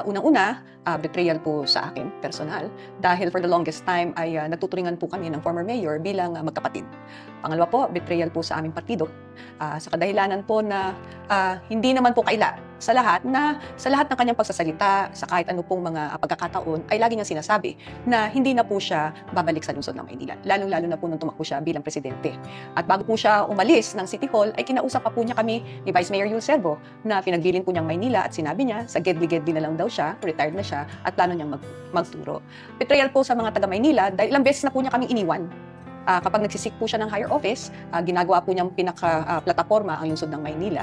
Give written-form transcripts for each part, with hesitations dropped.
Unang-una, betrayal po sa akin, personal, dahil for the longest time ay nagtuturingan po kami ng former mayor bilang magkapatid. Pangalawa po, betrayal po sa aming partido, sa kadahilanan po na hindi naman po kaila sa lahat ng kanyang pagsasalita, sa kahit ano pong mga pagkakataon, ay lagi niyang sinasabi na hindi na po siya babalik sa lungsod ng Maynila. Lalong-lalo na po nung tumakbo siya bilang presidente. At bago po siya umalis ng City Hall, ay kinausap pa po niya kami ni Vice Mayor Yul Servo na pinagbilin po niyang Maynila at sinabi niya sa gedli-gedli na lang daw siya, retired na siya, at plano niyang magturo. Betrayal po sa mga taga Maynila dahil ilang beses na po niya kaming iniwan. Kapag nagsisik po siya ng higher office, ginagawa po niyang pinaka-plataforma ang lungsod ng Maynila.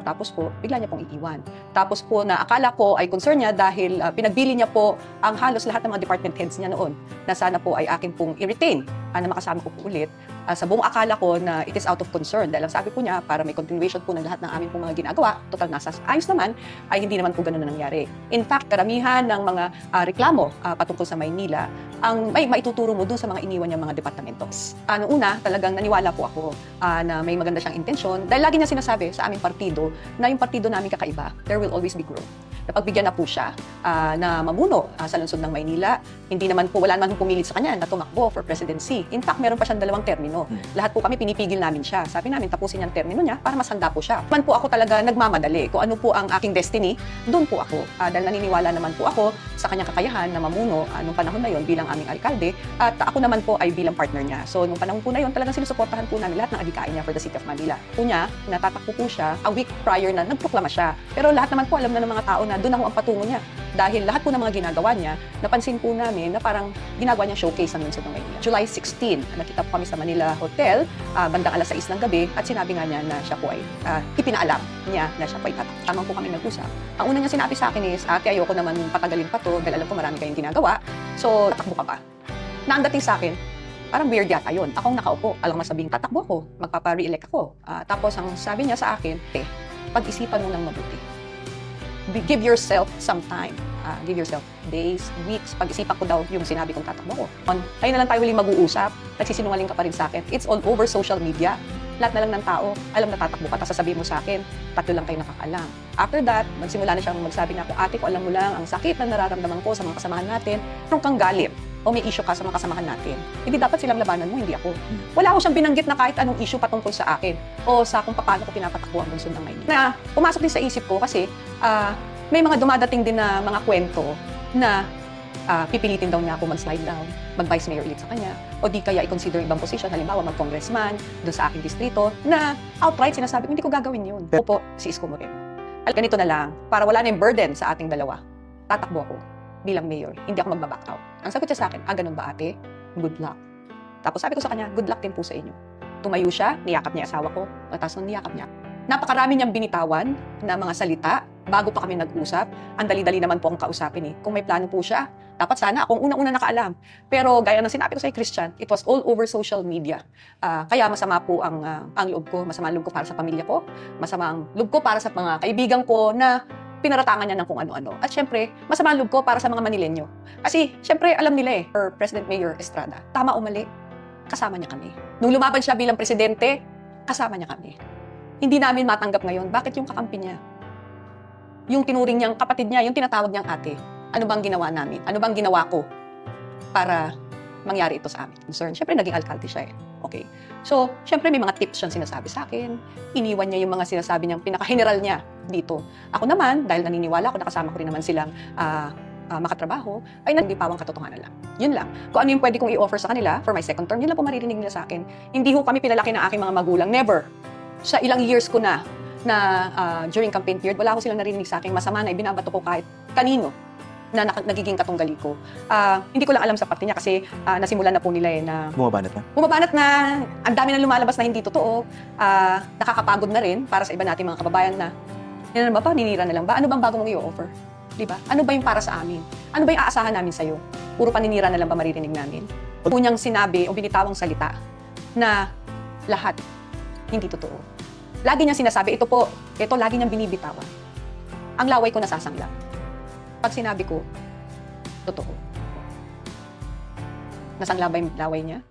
Tapos po, bigla niya pong iiwan. Tapos po, na akala ko ay concern niya dahil pinagbili niya po ang halos lahat ng mga department heads niya noon na sana po ay akin pong i-retain na makasama ko po ulit. Sa buong akala ko na it is out of concern dahil ang sabi po niya para may continuation po ng lahat ng aming pong mga ginagawa, total nasa ayos naman, ay hindi naman po ganun na nangyari. In fact, karamihan ng mga reklamo patungkol sa Maynila ang may maituturo mo dun sa mga iniwan niyang mga departamentos. Noong una, talagang naniwala po ako na may maganda siyang intensyon dahil lagi niya sinasabi sa aming partido na yung partido namin kakaiba, there will always be growth. Napagbigyan na po siya na mamuno sa lungsod ng Maynila. Hindi naman po, wala naman pumilit sa kanya na tumakbo for presidency. In fact, meron pa siyang 2 termino. Lahat po kami pinipigil namin siya. Sabi namin, tapusin yung termino niya para mas handa po siya. Man po ako talaga nagmamadali. Kung ano po ang aking destiny, doon po ako. Dahil naniniwala naman po ako sa kanyang kakayahan na mamuno nung panahon na yon bilang aming alkalde. At ako naman po ay bilang partner niya. So, nung panahon po na yon, talagang sinusuportahan po namin lahat ng adhikain niya for the City of Manila. Kunya, natatakbo po siya a week prior na nagproklama siya. Pero lahat naman po alam na ng mga tao na doon ako ang patungo niya. Dahil lahat po ng mga ginagawa niya, napansin po namin na parang ginagawa niya showcase ang lungsod ng Maynila. July 16, nakita po kami sa Manila Hotel, bandang alas 6 ng gabi, at sinabi nga niya na siya po ay ipinaalam niya na siya po ay tatakbo. Tamang po kami nag-usap. Ang una niya sinabi sa akin is, ate, ayoko naman patagalin pa to dahil alam ko marami kayong ginagawa, so tatakbo ka ba? Na ang dating sa akin, parang weird yata yun. Akong nakaupo, alang masabing tatakbo ako, magpapa-re-elect ako. Tapos ang sabi niya sa akin, pag-isipan mo ng mabuti. Give yourself some time. Give yourself days, weeks. Pag-isipan ko daw yung sinabi kong tatakbo ko. Ayun na lang tayo huling mag-uusap. Nagsisinungaling ka pa rin sa akin. It's all over social media. Lahat na lang ng tao, alam na tatakbo ka. Tapos sasabihin mo sa akin, 3 lang kayo nakakaalam. After that, magsimula na siyang magsabi na ako, ate ko, alam mo lang ang sakit na nararamdaman ko sa mga kasamahan natin. Meron kang galit o may issue ka sa mga kasamahan natin. Hindi dapat silang labanan mo, hindi ako. Wala ko siyang binanggit na kahit anong issue patungkol sa akin o sa kung paano ko pinapatakbo ang lungsod ng Maynila. Na pumasok din sa isip ko kasi may mga dumadating din na mga kwento na pipilitin daw niya ako mag-slide down, mag-vice mayor ulit sa kanya, o di kaya i-consider ibang position, halimbawa mag-congressman doon sa aking distrito, na outright sinasabi ko, hindi ko gagawin yun. Opo, si Isko Moreno. Ganito na lang, para wala na yung burden sa ating dalawa, tatakbo ako bilang mayor, hindi ako magbaback out. Ang sagot niya sa akin, ganun ba ate? Good luck. Tapos sabi ko sa kanya, good luck din po sa inyo. Tumayo siya, niyakap niya asawa ko, tapos nung niyakap niya, napakarami niyang binitawan na mga salita bago pa kami nag-usap. Ang dali-dali naman po akong kausapin Kung may plano po siya, dapat sana akong unang-una nakaalam. Pero gaya ng sinabi ko sa Christian, it was all over social media. Kaya masama po ang loob ko. Masama ang loob ko para sa pamilya ko. Masama ang loob ko para sa mga kaibigan ko na pinaratangan niya ng kung ano-ano. At syempre, masama ang loob ko para sa mga Manilenyo. Kasi syempre, alam nila for President Mayor Estrada, tama o mali, kasama niya kami. Nung lumaban siya bilang presidente, kasama niya kami. Hindi namin matanggap ngayon, bakit yung kakampi niya? Yung tinuring niyang kapatid niya, yung tinatawag niyang ate, ano bang ginawa namin? Ano bang ginawa ko para mangyari ito sa amin? Concern. Siyempre, naging alkalde siya Okay. So, siyempre, may mga tips siyang sinasabi sa akin. Iniwan niya yung mga sinasabi niyang pinaka-general niya dito. Ako naman, dahil naniniwala ako, nakasama ko rin naman silang makatrabaho, ay nagdipawang katotohanan lang. Yun lang. Kung ano yung pwede kong i-offer sa kanila for my second term, yun lang po maririnig nila sa akin. Hindi ho kami pinalaki ng aking mga magulang. Never. Sa ilang years ko na during campaign period, wala ko silang narinig sa akin masama na ibinabato ko kahit kanino na nagiging katunggali ko. Hindi ko lang alam sa parte niya kasi nasimulan na po nila na Bumabanat na? Bumabanat na, ang dami na lumalabas na hindi totoo. Nakakapagod na rin para sa iba nating mga kababayan na, yan ba, paninira na lang ba? Ano bang bago mong i-offer? Diba? Ano ba yung para sa amin? Ano ba yung aasahan namin sa'yo? Puro paninira na lang ba maririnig namin? Kunyang sinabi o binitawang salita na lahat hindi totoo. Lagi niyang sinasabi, ito lagi niyang binibitawan. Ang laway ko nasasangla. Pag sinabi ko, totoo. Nasangla ba yung laway niya?